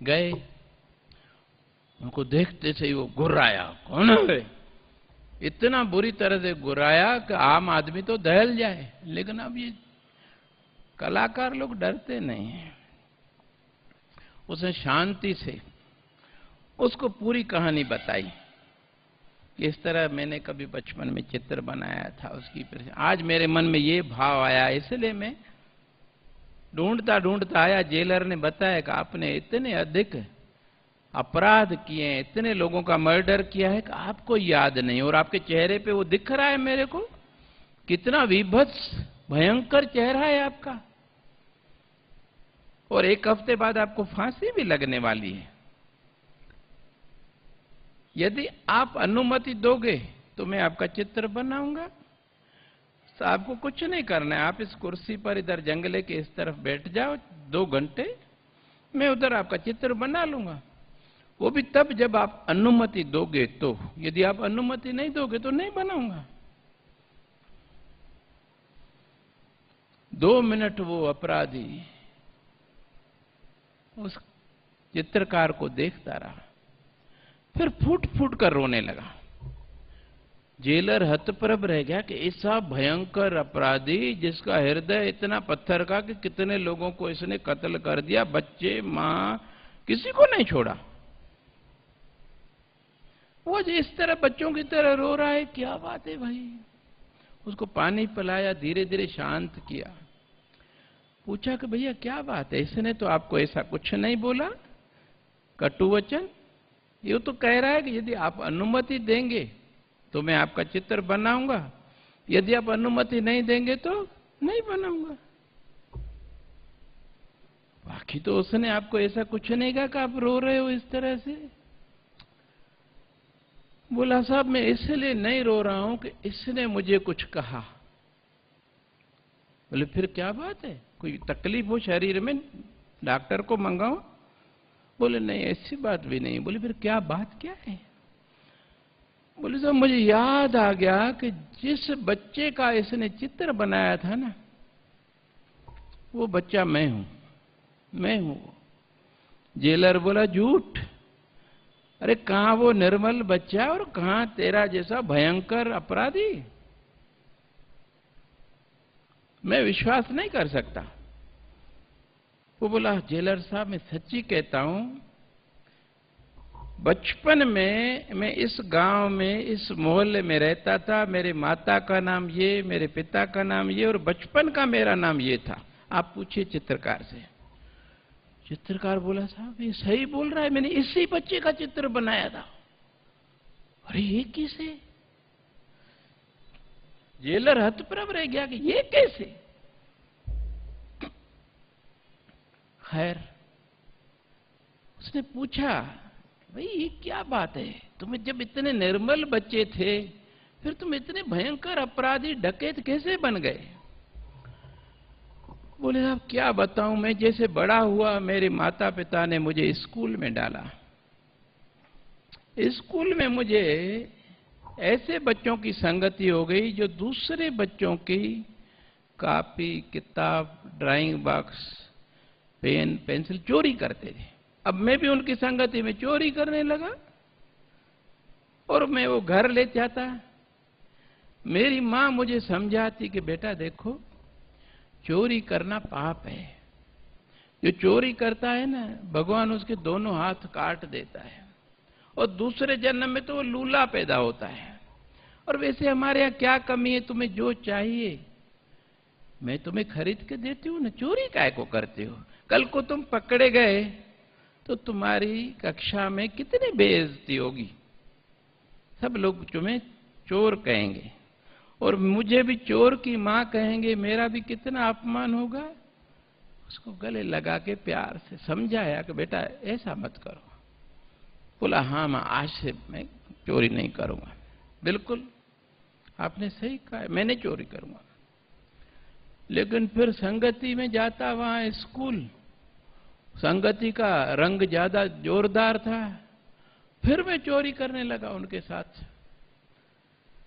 गए, उनको देखते से ही वो गुर्राया, कौन है? इतना बुरी तरह से गुर्राया कि आम आदमी तो दहल जाए, लेकिन अब ये कलाकार लोग डरते नहीं हैं। उसने शांति से उसको पूरी कहानी बताई कि इस तरह मैंने कभी बचपन में चित्र बनाया था, उसकी आज मेरे मन में ये भाव आया, इसलिए मैं ढूंढता ढूंढता आया। जेलर ने बताया कि आपने इतने अधिक अपराध किए, इतने लोगों का मर्डर किया है कि आपको याद नहीं, और आपके चेहरे पे वो दिख रहा है मेरे को, कितना विभत्स भयंकर चेहरा है आपका, और एक हफ्ते बाद आपको फांसी भी लगने वाली है। यदि आप अनुमति दोगे तो मैं आपका चित्र बनाऊंगा। तो आपको कुछ नहीं करना है, आप इस कुर्सी पर इधर जंगले के इस तरफ बैठ जाओ 2 घंटे, मैं उधर आपका चित्र बना लूंगा। वो भी तब जब आप अनुमति दोगे तो, यदि आप अनुमति नहीं दोगे तो नहीं बनाऊंगा। 2 मिनट वो अपराधी उस चित्रकार को देखता रहा, फिर फूट फूट कर रोने लगा। जेलर हतप्रभ रह गया कि ऐसा भयंकर अपराधी जिसका हृदय इतना पत्थर का कि कितने लोगों को इसने कत्ल कर दिया, बच्चे, मां, किसी को नहीं छोड़ा, वो इस तरह बच्चों की तरह रो रहा है, क्या बात है भाई? उसको पानी पिलाया, धीरे धीरे शांत किया, पूछा कि भैया क्या बात है, इसने तो आपको ऐसा कुछ नहीं बोला, कटु वचन। ये तो कह रहा है कि यदि आप अनुमति देंगे तो मैं आपका चित्र बनाऊंगा, यदि आप अनुमति नहीं देंगे तो नहीं बनाऊंगा। बाकी तो उसने आपको ऐसा कुछ नहीं कहा कि आप रो रहे हो इस तरह से। बोला साहब मैं इसलिए नहीं रो रहा हूं कि इसने मुझे कुछ कहा। बोले फिर क्या बात है, कोई तकलीफ हो शरीर में, डॉक्टर को मंगाओ? बोले नहीं ऐसी बात भी नहीं। बोले फिर क्या बात क्या है? बोले साहब मुझे याद आ गया कि जिस बच्चे का इसने चित्र बनाया था ना, वो बच्चा मैं हूं, मैं हूं। जेलर बोला झूठ, अरे कहां वो निर्मल बच्चा और कहां तेरा जैसा भयंकर अपराधी, मैं विश्वास नहीं कर सकता। वो बोला जेलर साहब मैं सच्ची कहता हूं, बचपन में मैं इस गांव में, इस मोहल्ले में रहता था, मेरे माता का नाम ये, मेरे पिता का नाम ये, और बचपन का मेरा नाम ये था। आप पूछिए चित्रकार से। चित्रकार बोला साहब ये सही बोल रहा है, मैंने इसी बच्चे का चित्र बनाया था। अरे ये कैसे? जेलर हतप्रभ रह गया कि ये कैसे। खैर उसने पूछा भाई ये क्या बात है, तुम्हें जब इतने निर्मल बच्चे थे फिर तुम इतने भयंकर अपराधी डकैत कैसे बन गए? बोले साहब क्या बताऊं, मैं जैसे बड़ा हुआ मेरे माता पिता ने मुझे स्कूल में डाला। स्कूल में मुझे ऐसे बच्चों की संगति हो गई जो दूसरे बच्चों की कॉपी, किताब, ड्राइंग बॉक्स, पेन, पेंसिल चोरी करते थे। अब मैं भी उनकी संगति में चोरी करने लगा और मैं वो घर ले जाता। मेरी मां मुझे समझाती कि बेटा देखो चोरी करना पाप है, जो चोरी करता है ना भगवान उसके दोनों हाथ काट देता है, और दूसरे जन्म में तो वो लूला पैदा होता है। और वैसे हमारे यहाँ क्या कमी है, तुम्हें जो चाहिए मैं तुम्हें खरीद के देती हूँ ना, चोरी काय को करते हो? कल को तुम पकड़े गए तो तुम्हारी कक्षा में कितनी बेइज्जती होगी, सब लोग तुम्हें चोर कहेंगे और मुझे भी चोर की मां कहेंगे, मेरा भी कितना अपमान होगा। उसको गले लगा के प्यार से समझाया कि बेटा ऐसा मत करो। बोला हाँ मां आज से मैं चोरी नहीं करूंगा। बिल्कुल आपने सही कहा, मैंने चोरी करूंगा। लेकिन फिर संगति में जाता, वहां स्कूल संगति का रंग ज्यादा जोरदार था, फिर मैं चोरी करने लगा उनके साथ।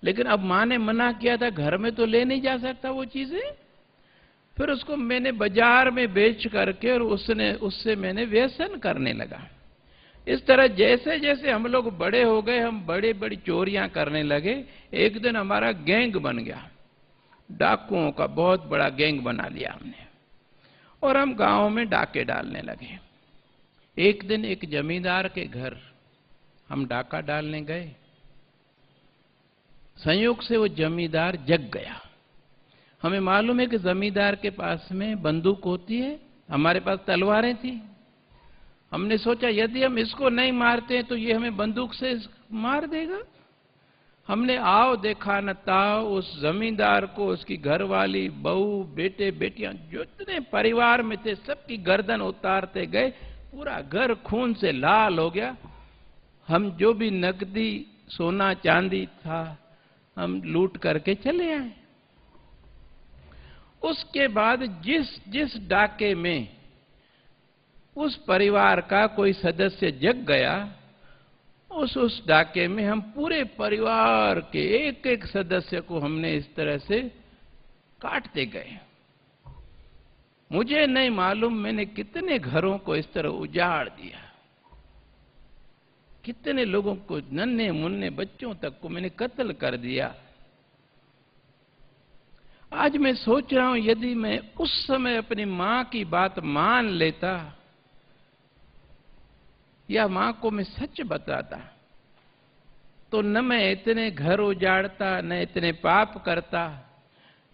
लेकिन अब मां ने मना किया था, घर में तो ले नहीं जा सकता वो चीजें। फिर उसको मैंने बाजार में बेच करके और उससे मैंने व्यसन करने लगा। इस तरह जैसे जैसे हम लोग बड़े हो गए, हम बड़ी बड़ी चोरियां करने लगे। एक दिन हमारा गैंग बन गया, डाकुओं का बहुत बड़ा गैंग बना लिया हमने, और हम गांव में डाके डालने लगे। एक दिन एक जमींदार के घर हम डाका डालने गए। संयोग से वो जमींदार जग गया। हमें मालूम है कि जमींदार के पास में बंदूक होती है, हमारे पास तलवारें थी। हमने सोचा यदि हम इसको नहीं मारते हैं तो ये हमें बंदूक से मार देगा। हमने आओ देखा न ताओ उस जमींदार को, उसकी घरवाली, बहू, बेटे बेटियां, जितने परिवार में थे सबकी गर्दन उतारते गए। पूरा घर खून से लाल हो गया। हम जो भी नकदी, सोना चांदी था, हम लूट करके चले आए। उसके बाद जिस जिस डाके में उस परिवार का कोई सदस्य जग गया, उस डाके में हम पूरे परिवार के एक एक सदस्य को हमने इस तरह से काटते गए। मुझे नहीं मालूम मैंने कितने घरों को इस तरह उजाड़ दिया, कितने लोगों को, नन्हे मुन्ने बच्चों तक को मैंने कत्ल कर दिया। आज मैं सोच रहा हूं यदि मैं उस समय अपनी मां की बात मान लेता या मां को मैं सच बताता तो न मैं इतने घर उजाड़ता, न इतने पाप करता,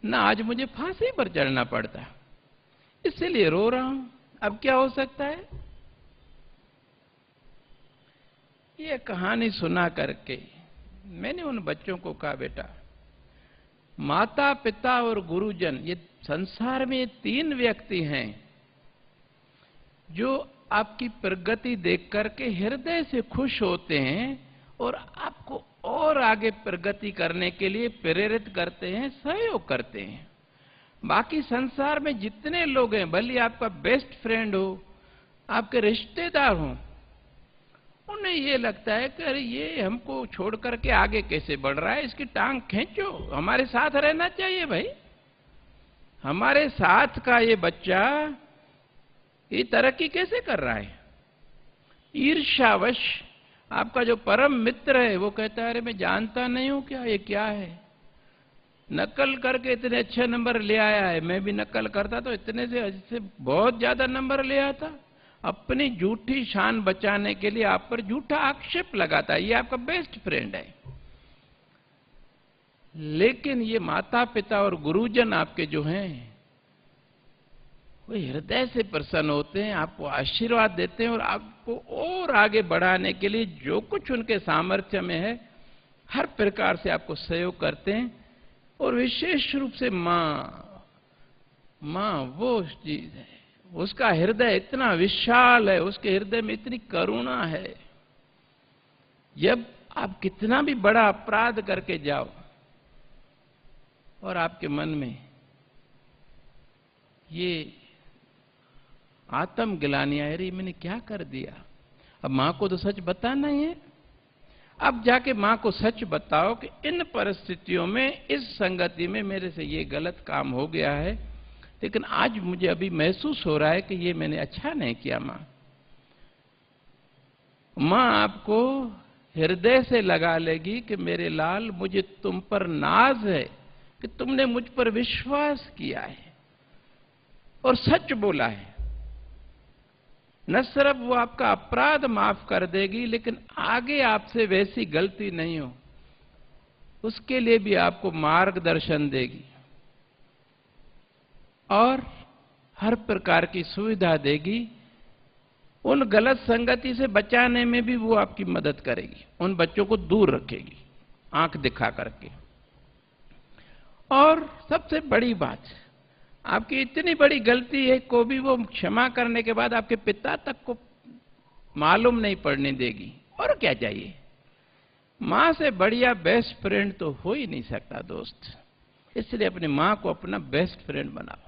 न आज मुझे फांसी पर चढ़ना पड़ता। इसीलिए रो रहा हूं। अब क्या हो सकता है? ये कहानी सुना करके मैंने उन बच्चों को कहा, बेटा, माता पिता और गुरुजन, ये संसार में 3 व्यक्ति हैं जो आपकी प्रगति देख करके हृदय से खुश होते हैं और आपको और आगे प्रगति करने के लिए प्रेरित करते हैं, सहयोग करते हैं। बाकी संसार में जितने लोग हैं, भले आपका बेस्ट फ्रेंड हो, आपके रिश्तेदार हो, उन्हें ये लगता है कि अरे ये हमको छोड़ करके आगे कैसे बढ़ रहा है, इसकी टांग खींचो, हमारे साथ रहना चाहिए भाई। हमारे साथ का ये बच्चा ये तरक्की कैसे कर रहा है? ईर्ष्यावश आपका जो परम मित्र है वो कहता है अरे मैं जानता नहीं हूं क्या, ये क्या है, नकल करके इतने अच्छे नंबर ले आया है, मैं भी नकल करता तो इतने से बहुत ज्यादा नंबर ले आता। अपनी झूठी शान बचाने के लिए आप पर झूठा आक्षेप लगाता है। ये आपका बेस्ट फ्रेंड है। लेकिन ये माता पिता और गुरुजन आपके जो हैं वो हृदय से प्रसन्न होते हैं, आपको आशीर्वाद देते हैं और आपको और आगे बढ़ाने के लिए जो कुछ उनके सामर्थ्य में है हर प्रकार से आपको सहयोग करते हैं। और विशेष रूप से मां वो चीज है, उसका हृदय इतना विशाल है, उसके हृदय में इतनी करुणा है। जब आप कितना भी बड़ा अपराध करके जाओ और आपके मन में ये आत्मग्लानि आए, अरे मैंने क्या कर दिया, अब मां को तो सच बताना ही है। अब जाके मां को सच बताओ कि इन परिस्थितियों में, इस संगति में मेरे से ये गलत काम हो गया है, लेकिन आज मुझे अभी महसूस हो रहा है कि ये मैंने अच्छा नहीं किया। मां आपको हृदय से लगा लेगी कि मेरे लाल, मुझे तुम पर नाज है कि तुमने मुझ पर विश्वास किया है और सच बोला है। न सिर्फ वो आपका अपराध माफ कर देगी, लेकिन आगे आपसे वैसी गलती नहीं हो उसके लिए भी आपको मार्गदर्शन देगी और हर प्रकार की सुविधा देगी। उन गलत संगति से बचाने में भी वो आपकी मदद करेगी, उन बच्चों को दूर रखेगी आंख दिखा करके। और सबसे बड़ी बात, आपकी इतनी बड़ी गलती है को भी वो क्षमा करने के बाद आपके पिता तक को मालूम नहीं पड़ने देगी। और क्या चाहिए? मां से बढ़िया बेस्ट फ्रेंड तो हो ही नहीं सकता दोस्त। इसलिए अपनी मां को अपना बेस्ट फ्रेंड बनाओ,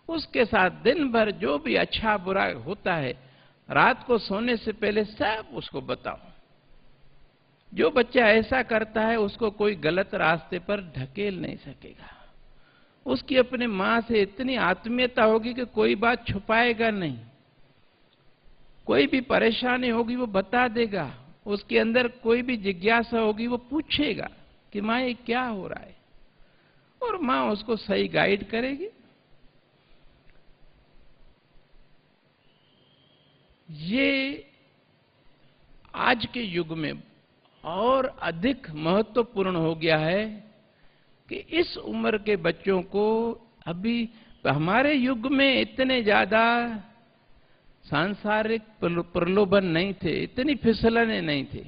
उसके साथ दिन भर जो भी अच्छा बुरा होता है रात को सोने से पहले सब उसको बताओ। जो बच्चा ऐसा करता है उसको कोई गलत रास्ते पर ढकेल नहीं सकेगा। उसकी अपने मां से इतनी आत्मीयता होगी कि कोई बात छुपाएगा नहीं, कोई भी परेशानी होगी वो बता देगा, उसके अंदर कोई भी जिज्ञासा होगी वो पूछेगा कि मां ये क्या हो रहा है, और मां उसको सही गाइड करेगी। ये आज के युग में और अधिक महत्वपूर्ण हो गया है कि इस उम्र के बच्चों को, अभी हमारे युग में इतने ज्यादा सांसारिक प्रलोभन नहीं थे, इतनी फिसलने नहीं थे।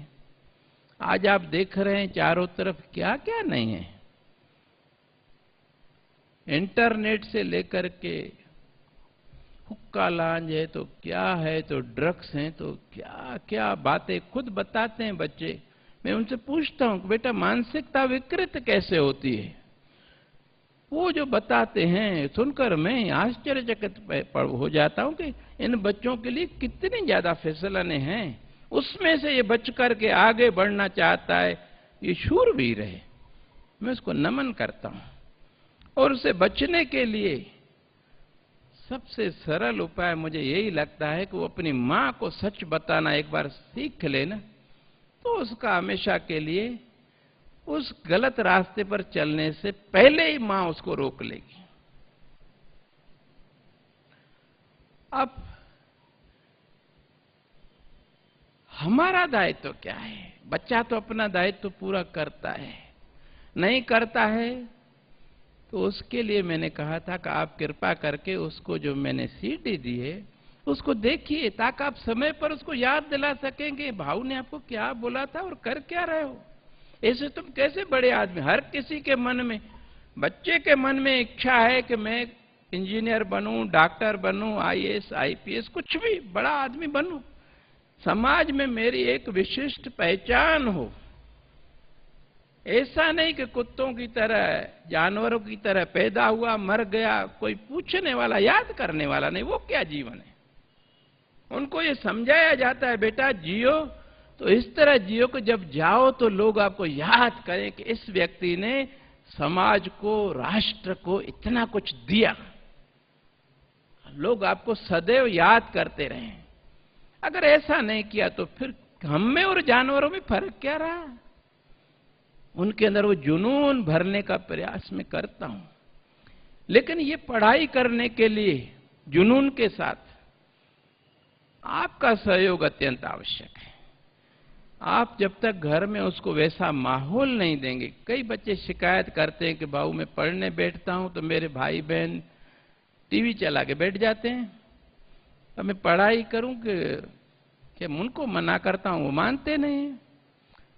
आज आप देख रहे हैं चारों तरफ क्या क्या नहीं है, इंटरनेट से लेकर के हुक्का लांज है तो क्या है, तो ड्रग्स हैं, तो क्या क्या बातें खुद बताते हैं बच्चे। मैं उनसे पूछता हूं कि बेटा मानसिकता विकृत कैसे होती है, वो जो बताते हैं सुनकर मैं आश्चर्यचकित हो जाता हूं कि इन बच्चों के लिए कितनी ज्यादा फिसलने हैं। उसमें से ये बच करके आगे बढ़ना चाहता है, ये शूरवीर है, मैं उसको नमन करता हूं। और उससे बचने के लिए सबसे सरल उपाय मुझे यही लगता है कि वो अपनी मां को सच बताना एक बार सीख लेना, तो उसका हमेशा के लिए उस गलत रास्ते पर चलने से पहले ही मां उसको रोक लेगी। अब हमारा दायित्व क्या है? बच्चा तो अपना दायित्व पूरा करता है, नहीं करता है तो उसके लिए मैंने कहा था कि आप कृपा करके उसको जो मैंने सीडी दी है उसको देखिए, ताकि आप समय पर उसको याद दिला सकेंगे भाऊ ने आपको क्या बोला था और कर क्या रहे हो। ऐसे तुम कैसे बड़े आदमी, हर किसी के मन में, बच्चे के मन में इच्छा है कि मैं इंजीनियर बनूं, डॉक्टर बनूं, आईएएस, आईपीएस, कुछ भी बड़ा आदमी बनूं, समाज में मेरी एक विशिष्ट पहचान हो। ऐसा नहीं कि कुत्तों की तरह, जानवरों की तरह पैदा हुआ, मर गया, कोई पूछने वाला, याद करने वाला नहीं, वो क्या जीवन है। उनको ये समझाया जाता है बेटा जियो तो इस तरह जियो कि जब जाओ तो लोग आपको याद करें कि इस व्यक्ति ने समाज को, राष्ट्र को इतना कुछ दिया, लोग आपको सदैव याद करते रहें। अगर ऐसा नहीं किया तो फिर हम में और जानवरों में फर्क क्या रहा। उनके अंदर वो जुनून भरने का प्रयास मैं करता हूं, लेकिन ये पढ़ाई करने के लिए जुनून के साथ आपका सहयोग अत्यंत आवश्यक है। आप जब तक घर में उसको वैसा माहौल नहीं देंगे, कई बच्चे शिकायत करते हैं कि बाबू मैं पढ़ने बैठता हूं तो मेरे भाई बहन टीवी चला के बैठ जाते हैं, अब मैं पढ़ाई करूं कि उनको मना करता हूं वो मानते नहीं,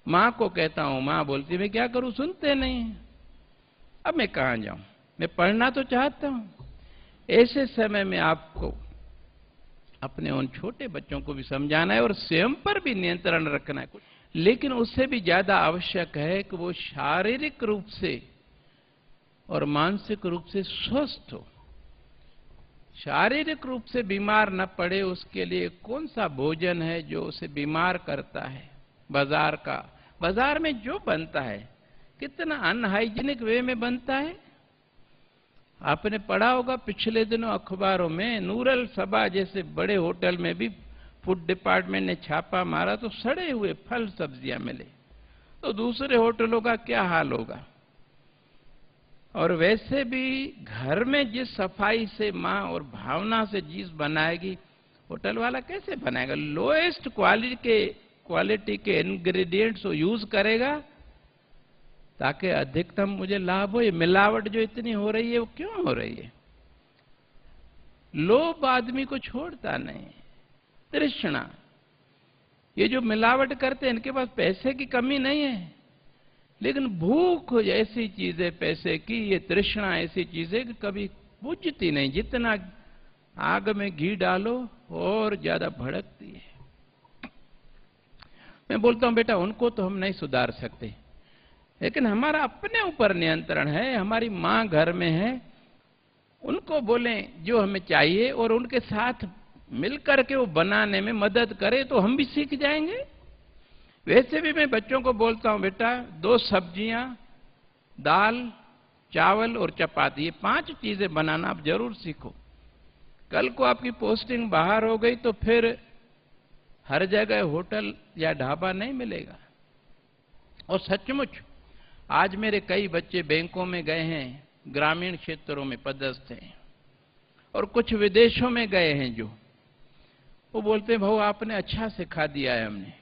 मां को कहता हूं मां बोलती मैं क्या करूं, सुनते नहीं। अब मैं कहां जाऊं, मैं पढ़ना तो चाहता हूं। ऐसे समय में आपको अपने उन छोटे बच्चों को भी समझाना है और स्वयं पर भी नियंत्रण रखना है, लेकिन उससे भी ज्यादा आवश्यक है कि वो शारीरिक रूप से और मानसिक रूप से स्वस्थ हो। शारीरिक रूप से बीमार न पड़े उसके लिए कौन सा भोजन है जो उसे बीमार करता है। बाजार में जो बनता है कितना अनहाइजीनिक वे में बनता है। आपने पढ़ा होगा पिछले दिनों अखबारों में, नूरल सभा जैसे बड़े होटल में भी फूड डिपार्टमेंट ने छापा मारा तो सड़े हुए फल सब्जियां मिले, तो दूसरे होटलों का क्या हाल होगा। और वैसे भी घर में जिस सफाई से मां और भावना से चीज बनाएगी, होटल वाला कैसे बनाएगा। लोएस्ट क्वालिटी के इंग्रेडिएंट्स वो यूज करेगा ताकि अधिकतम मुझे लाभ हो। ये मिलावट जो इतनी हो रही है वो क्यों हो रही है। लोभ आदमी को छोड़ता नहीं, तृष्णा, ये जो मिलावट करते हैं इनके पास पैसे की कमी नहीं है, लेकिन भूख ऐसी चीज है पैसे की, ये तृष्णा ऐसी चीज है कि कभी बुझती नहीं, जितना आग में घी डालो और ज्यादा भड़कती है। मैं बोलता हूं बेटा उनको तो हम नहीं सुधार सकते, लेकिन हमारा अपने ऊपर नियंत्रण है। हमारी मां घर में है, उनको बोलें जो हमें चाहिए और उनके साथ मिलकर के वो बनाने में मदद करे तो हम भी सीख जाएंगे। वैसे भी मैं बच्चों को बोलता हूं बेटा 2 सब्जियां, दाल, चावल और चपाती, ये 5 चीजें बनाना आप जरूर सीखो। कल को आपकी पोस्टिंग बाहर हो गई तो फिर हर जगह होटल या ढाबा नहीं मिलेगा। और सचमुच आज मेरे कई बच्चे बैंकों में गए हैं, ग्रामीण क्षेत्रों में पदस्थ हैं, और कुछ विदेशों में गए हैं, जो वो बोलते हैं भाऊ आपने अच्छा सिखा दिया है हमने।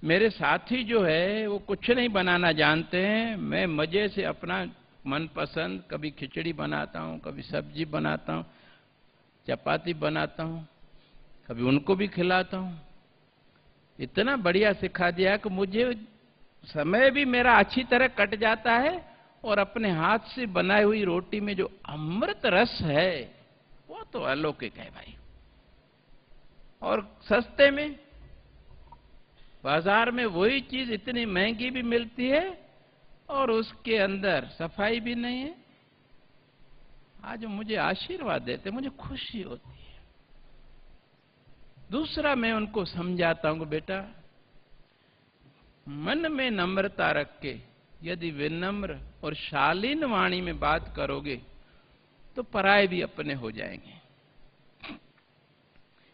मेरे साथी जो है वो कुछ नहीं बनाना जानते हैं, मैं मजे से अपना मनपसंद कभी खिचड़ी बनाता हूँ, कभी सब्जी बनाता हूँ, चपाती बनाता हूँ, कभी उनको भी खिलाता हूँ। इतना बढ़िया सिखा दिया कि मुझे समय भी मेरा अच्छी तरह कट जाता है, और अपने हाथ से बनाई हुई रोटी में जो अमृत रस है वो तो अलौकिक है भाई। और सस्ते में, बाजार में वही चीज इतनी महंगी भी मिलती है और उसके अंदर सफाई भी नहीं है। आज मुझे आशीर्वाद देते, मुझे खुशी होती है। दूसरा मैं उनको समझाता हूं, बेटा मन में नम्रता रख के यदि विनम्र और शालीन वाणी में बात करोगे तो पराये भी अपने हो जाएंगे।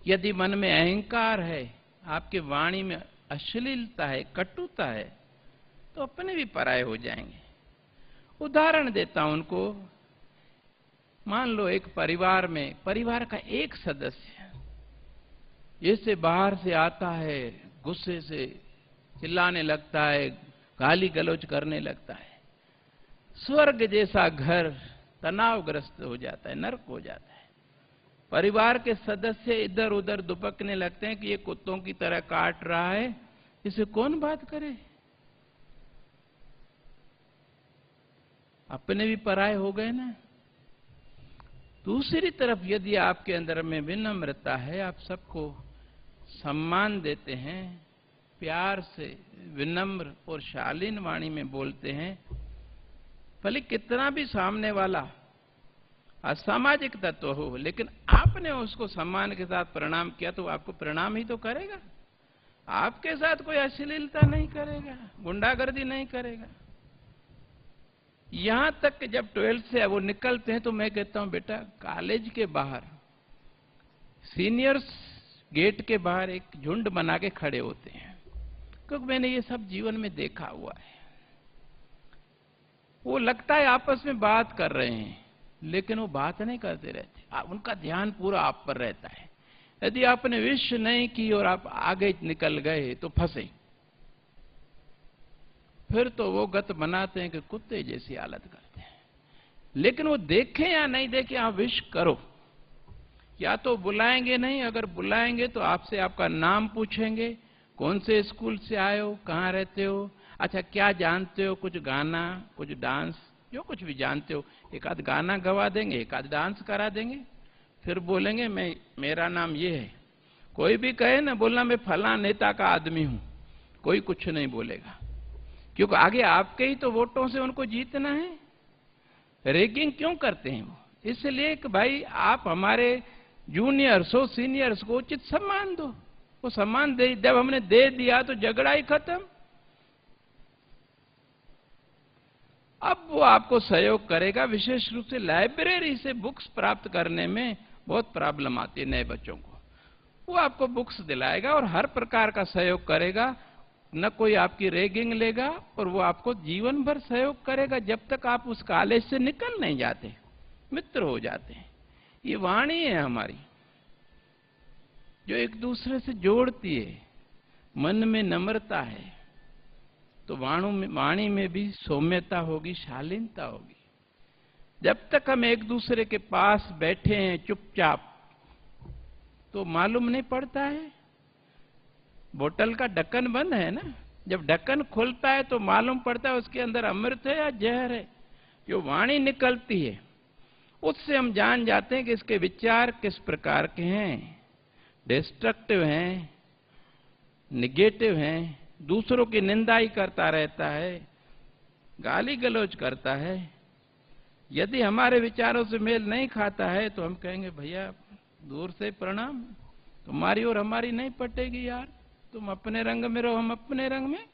यदि मन में अहंकार है, आपके वाणी में अश्लीलता है, कटुता है, तो अपने भी पराये हो जाएंगे। उदाहरण देता हूं उनको। मान लो एक परिवार में, परिवार का एक सदस्य जैसे बाहर से आता है, गुस्से से चिल्लाने लगता है, गाली गलौज करने लगता है, स्वर्ग जैसा घर तनावग्रस्त हो जाता है, नरक हो जाता है। परिवार के सदस्य इधर उधर दुबकने लगते हैं कि ये कुत्तों की तरह काट रहा है, इसे कौन बात करे। अपने भी पराये हो गए ना। दूसरी तरफ यदि आपके अंदर में विनम्रता है, आप सबको सम्मान देते हैं, प्यार से विनम्र और शालीन वाणी में बोलते हैं, भले कितना भी सामने वाला असामाजिक तत्व हो, लेकिन आपने उसको सम्मान के साथ प्रणाम किया तो आपको प्रणाम ही तो करेगा। आपके साथ कोई अश्लीलता नहीं करेगा, गुंडागर्दी नहीं करेगा। यहां तक कि जब 12th से वो निकलते हैं तो मैं कहता हूं बेटा कॉलेज के बाहर सीनियर्स गेट के बाहर एक झुंड बना के खड़े होते हैं, क्योंकि मैंने ये सब जीवन में देखा हुआ है। वो लगता है आपस में बात कर रहे हैं, लेकिन वो बात नहीं करते रहते, उनका ध्यान पूरा आप पर रहता है। यदि आपने विश नहीं की और आप आगे निकल गए तो फंसे, फिर तो वो गत बनाते हैं कि कुत्ते जैसी हालत करते हैं। लेकिन वो देखें या नहीं देखें, आप विश करो। या तो बुलाएंगे नहीं, अगर बुलाएंगे तो आपसे आपका नाम पूछेंगे, कौन से स्कूल से आए हो, कहाँ रहते हो, अच्छा क्या जानते हो, कुछ गाना, कुछ डांस, जो कुछ भी जानते हो, एक आध गाना गवा देंगे, एक आध डांस करा देंगे, फिर बोलेंगे मेरा नाम ये है। कोई भी कहे ना, बोलना मैं फला नेता का आदमी हूं, कोई कुछ नहीं बोलेगा, क्योंकि आगे आपके ही तो वोटों से उनको जीतना है। रैगिंग क्यों करते हैं वो? इसलिए कि भाई आप हमारे जूनियर्स हो, सीनियर्स को उचित सम्मान दो। वो सम्मान दे, जब हमने दे दिया तो झगड़ा ही खत्म। अब वो आपको सहयोग करेगा। विशेष रूप से लाइब्रेरी से बुक्स प्राप्त करने में बहुत प्रॉब्लम आती है नए बच्चों को। वो आपको बुक्स दिलाएगा और हर प्रकार का सहयोग करेगा, न कोई आपकी रैगिंग लेगा, और वो आपको जीवन भर सहयोग करेगा जब तक आप उस कॉलेज से निकल नहीं जाते, मित्र हो जाते हैं। ये वाणी है हमारी जो एक दूसरे से जोड़ती है। मन में नम्रता है तो वाणी में भी सौम्यता होगी, शालीनता होगी। जब तक हम एक दूसरे के पास बैठे हैं चुपचाप तो मालूम नहीं पड़ता है। बोतल का ढक्कन बंद है ना, जब ढक्कन खुलता है तो मालूम पड़ता है उसके अंदर अमृत है या जहर है। जो वाणी निकलती है उससे हम जान जाते हैं कि इसके विचार किस प्रकार के हैं, डिस्ट्रक्टिव हैं, निगेटिव हैं, दूसरों की निंदा ही करता रहता है, गाली गलौज करता है। यदि हमारे विचारों से मेल नहीं खाता है तो हम कहेंगे भैया दूर से प्रणाम, तुम्हारी और हमारी नहीं पटेगी यार, तुम अपने रंग में रहो, हम अपने रंग में।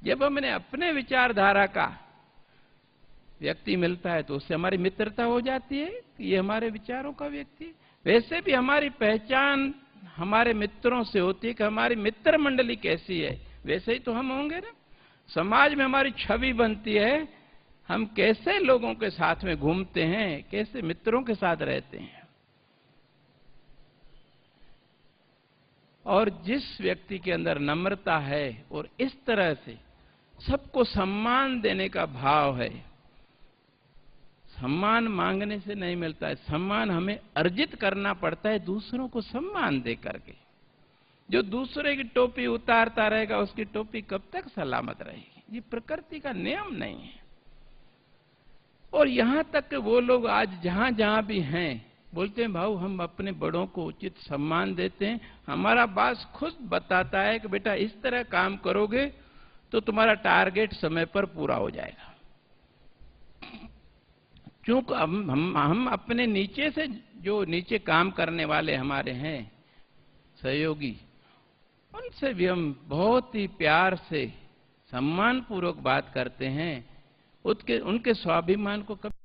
जब हमने अपने विचारधारा का व्यक्ति मिलता है तो उससे हमारी मित्रता हो जाती है कि ये हमारे विचारों का व्यक्ति है। वैसे भी हमारी पहचान हमारे मित्रों से होती है कि हमारी मित्र मंडली कैसी है, वैसे ही तो हम होंगे ना। समाज में हमारी छवि बनती है, हम कैसे लोगों के साथ में घूमते हैं, कैसे मित्रों के साथ रहते हैं। और जिस व्यक्ति के अंदर नम्रता है और इस तरह से सबको सम्मान देने का भाव है, सम्मान मांगने से नहीं मिलता है, सम्मान हमें अर्जित करना पड़ता है दूसरों को सम्मान दे करके। जो दूसरे की टोपी उतारता रहेगा उसकी टोपी कब तक सलामत रहेगी? ये प्रकृति का नियम नहीं है। और यहां तक कि वो लोग आज जहां जहां भी हैं बोलते हैं भाऊ हम अपने बड़ों को उचित सम्मान देते हैं। हमारा बॉस खुद बताता है कि बेटा इस तरह काम करोगे तो तुम्हारा टारगेट समय पर पूरा हो जाएगा। क्योंकि हम अपने नीचे से जो नीचे काम करने वाले हमारे हैं सहयोगी, उनसे भी हम बहुत ही प्यार से सम्मान पूर्वक बात करते हैं, उनके स्वाभिमान को कभी